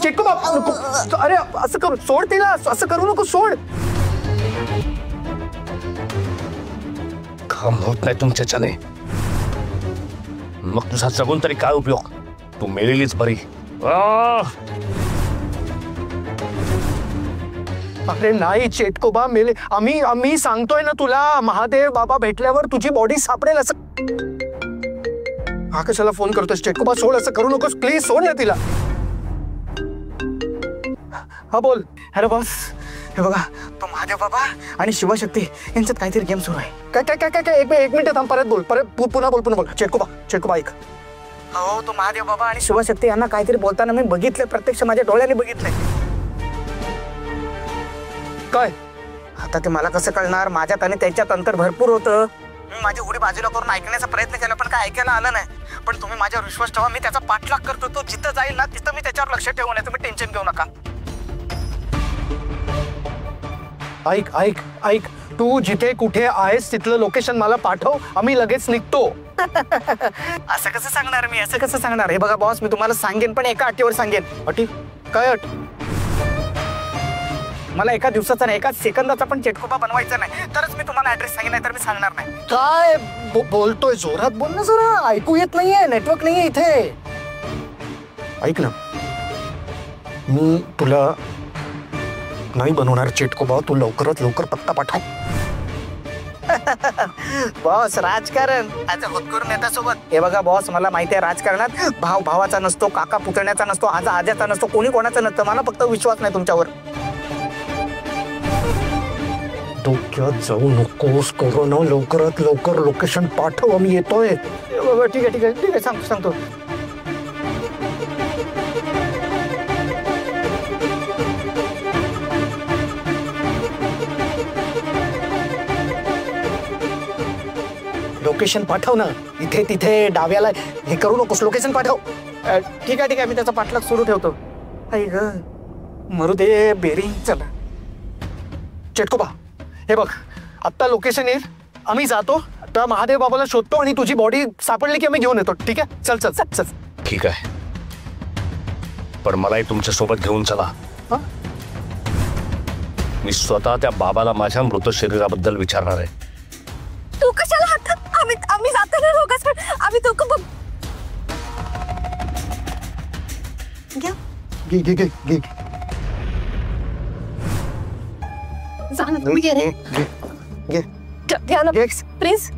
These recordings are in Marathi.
चेटको बाबा नको, अरे असं करू, सोड तिला, असं करू नको, सोड. काम होत नाही तुमच्याच्याने. मग तुझा जगून तरी काय उपयोग, तू मेलेलीच बरी. अरे नाही चेटकोबा, मेले आम्ही सांगतोय ना तुला, महादेव बाबा भेटल्यावर तुझी बॉडी सापडेल. असं हा कशाला फोन करतोस चेटकोबा, सोड, असं करू नकोस प्लीज, सोड ना तिला. हा बोल. अरे बॉस, हे बघा, तो महादेव बाबा आणि शिवशक्ती यांच्यात काहीतरी गेम सुरू आहे. काय काय काय काय एक मिनिट थांब, परत बोल, पुन्हा बोल. चेटकोबा ऐक. हो, तो महादेव बाबा आणि शिवशक्ती यांना काहीतरी बोलताना मी बघितलं, प्रत्यक्ष माझ्या डोळ्याने बघितलंय. काय आता ते मला कसं कळणार, माझ्यात आणि त्यांच्यात अंतर भरपूर होतं. मी माझी उडी बाजूला करून ऐकण्याचा प्रयत्न केला, पण काय ऐकायला आलं नाही. पण तुम्ही माझ्यावर विश्वास ठेवा, मी त्याचा पाठलाग करतो. तो जिथं जाईल ना तिथं मी त्याच्यावर लक्ष ठेवून आहे, तुम्ही टेन्शन घेऊ नका. ऐक, तू जिथे कुठे आहेस तिथलं लोकेशन मला पाठव, आम्ही लगेच निघतो. असं कसं सांगणार, हे बघा बॉस, मी तुम्हाला सांगेन, पण एका अटीवर सांगेन. अटी? काय अट? मला एका दिवसाचा नाही, एका सेकंदाचा पण चेटकोबा बनवायचा नाही, तरच मी तुम्हाला ऍड्रेस सांगेन, नाही तर मी सांगणार नाही. काय बोलतोय, जोरात बोल ना जरा, ऐकू येत नाहीये, नेटवर्क नाहीये इथे. ऐक ना, मी तुला नाही बनवणार चेटकोबा, तू लवकरात लवकर पत्ता पाठव. बॉस, राजकारण आज होतकरून नेत्यासोबत. हे बघा बॉस, मला माहिती आहे राजकारणात भाव भावाचा नसतो, काका पुतण्याचा नसतो, आजा आज्याचा नसतो, कोणी कोणाचा नसतं. मला फक्त विश्वास नाही तुमच्यावर. डोक्यात जाऊ नकोस, कोरोना, लवकरात लवकर लोकेशन पाठव, आम्ही येतोय. ठीक आहे, सांगतो. लोकेशन पाठव ना, इथे तिथे डाव्याला हे करू नकोस, लोकेशन पाठव. ठीक आहे, मी त्याचा पाठलाग सुरू ठेवतो. मरू दे बेरिंग. चला चेटकोबा, हे बघ, आत्ता लोकेशन येईल, आम्ही जातो, त्या महादेव बाबाला शोधतो आणि तुझी बॉडी सापडली की आम्ही घेऊन येतो. ठीक आहे, चल. ठीक आहे, पण मलाही तुमच्या सोबत घेऊन चला. मी स्वतः त्या बाबाला माझ्या मृत शरीराबद्दल विचारणार आहे. तू कशाला हातात? आम्ही जातो ना लोकांकडे, आम्ही दोघं बघ. घे. जा ना तुम्ही, घे रे. घ्या ना प्लीज.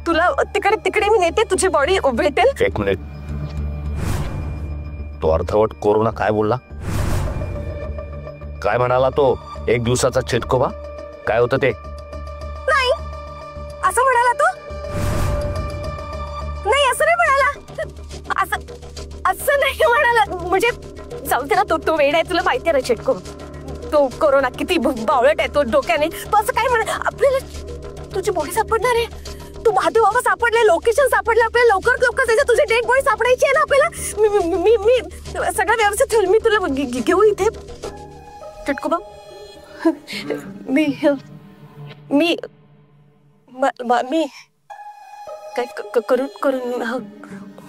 तुला तिकडे मी नेते, तुझी बॉडी भेटेल. एक मिनिट, तो अर्धवट कोरोना काय बोलला? काय म्हणाला तो? एक दिवसाचा चेटकोबा? काय होतं ते? नाही असं म्हणाला तो. नाही असं नाही म्हणाला, असं नाही म्हणाला. म्हणजे जाऊ दे ना, तो वेड आहे, तुला माहिती आहे ना चेटको, तो कोरोना किती बावळट आहे तो डोक्याने. तो असं काय म्हणा, आपल्याला तुझी बॉडी सापडणार आहे, तू महादेव बाबा सापडले, लोकेशन सापडले, आपल्याला लवकर त्याच्या तुझी डेड बॉडी सापडायची आहे ना आपल्याला. मी सगळं व्यवस्थित ठेवलं, मी तुला घेऊ इथे चटकोबा. मी काय करून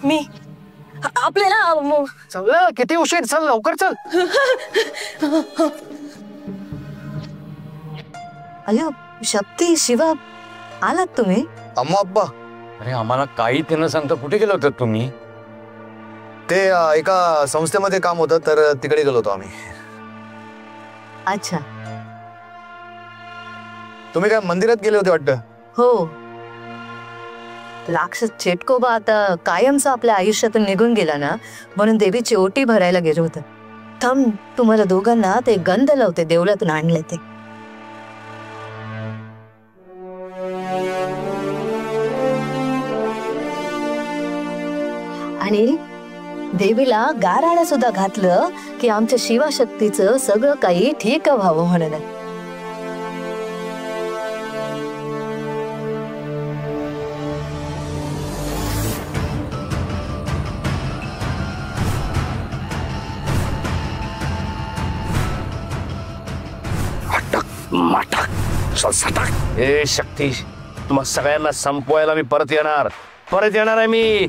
मी आपल्याला चल, किती उशीर, चल लवकर चल. अयो शक्ती, शिवा, आलात तुम्ही? अम्मा अब्बा, अरे आम्हाला काही ते न सांगता कुठे गेलो होतात तुम्ही? ते एका संस्थेमध्ये काम होतं, तर तिकडे गेलो होतो आम्ही. अच्छा, तुम्ही काय मंदिरात गेले होते वाटतं? हो. राक्षस चेटकोबा आता कायमचा आपल्या आयुष्यातून निघून गेला ना, म्हणून देवीची ओटी भरायला गेलो होतं. थांब, तुम्हाला दोघांना ते गंध लावते, देवळातून आणले ते. आणि देवीला गाराणं सुद्धा घातलं की आमच्या शिवशक्तीचं सगळं काही ठीक व्हावं म्हणून. हे शक्ती, तुम्हा सगळ्यांना संपवायला मी परत येणार. परत येणार आहे मी.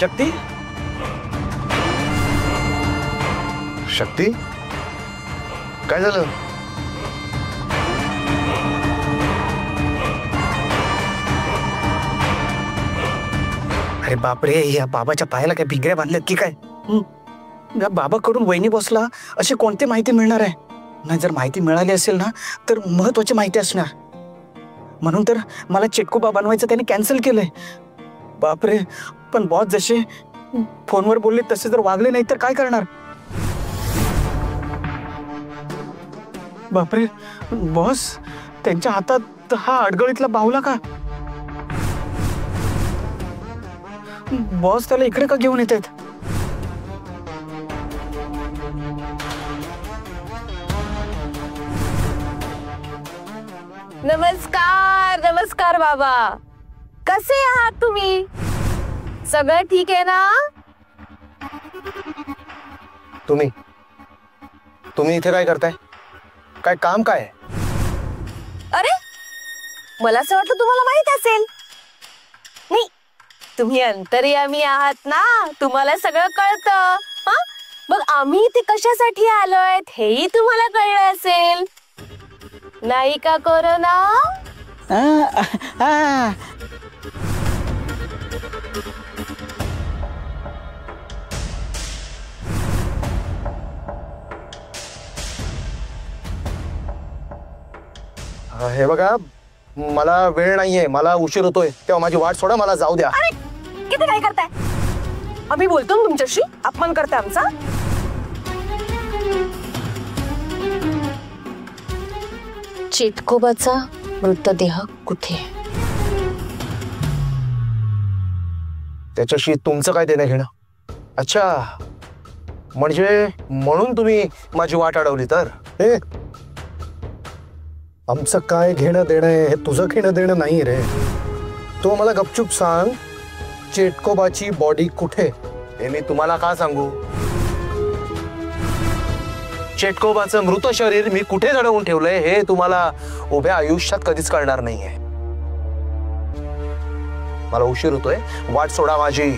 शक्ती शक्ती काय झालं? अरे बापरे, या बाबाच्या पायाला काय भिंगऱ्या बांधल्यात की काय? या बाबाकडून वहिनी बॉसला अशी कोणती माहिती मिळणार आहे? नाही, जर माहिती मिळाली असेल ना तर महत्वाची माहिती असणार. म्हणून तर मला चेटकुबा बनवायचं त्याने कॅन्सल केलंय. बापरे, पण बॉस जसे फोनवर बोलले तसे जर वागले नाही तर काय करणार? बापरे, बॉस त्यांच्या हातात हा अडगळीतला बाहुला का? बॉस त्याला इकडे का घेऊन येत आहेत? नमस्कार नमस्कार बाबा, कसे आहात तुम्ही? सगळं ठीक आहे ना? तुम्ही तुम्ही इथे काय करताय? काय काम काय आहे? अरे, मला असं वाटलं तुम्हाला माहित असेल. नाही, तुम्ही अंतर्यामी आहात ना, तुम्हाला सगळं कळतं. हा, मग आम्ही इथे कशासाठी आलोय हेही तुम्हाला कळलं असेल, नाही का कोरोना? हे बघा, मला वेळ नाहीये, मला उशीर होतोय, तेव्हा माझी वाट सोडा, मला जाऊ द्या. अरे, किती काय करताय? आम्ही बोलतो ना तुमच्याशी, अपमान करताय आमचा. चेटकोबाचा मृतदेह कुठे? त्याच्याशी तुमचं काय देणं घेणं? अच्छा, म्हणजे म्हणून तुम्ही माझी वाट अडवली तर? हे आमचं काय घेणं देणं आहे, हे तुझं घेणं देणं नाही रे. तो मला गपचूप सांग, चेटकोबाची बॉडी कुठे? हे मी तुम्हाला का सांगू? चेटकोबाचं मृत शरीर मी कुठे जडवून ठेवलंय हे तुम्हाला उभ्या आयुष्यात कधीच कळणार नाहीये. मला उशीर होतोय, वाट सोडा माझी.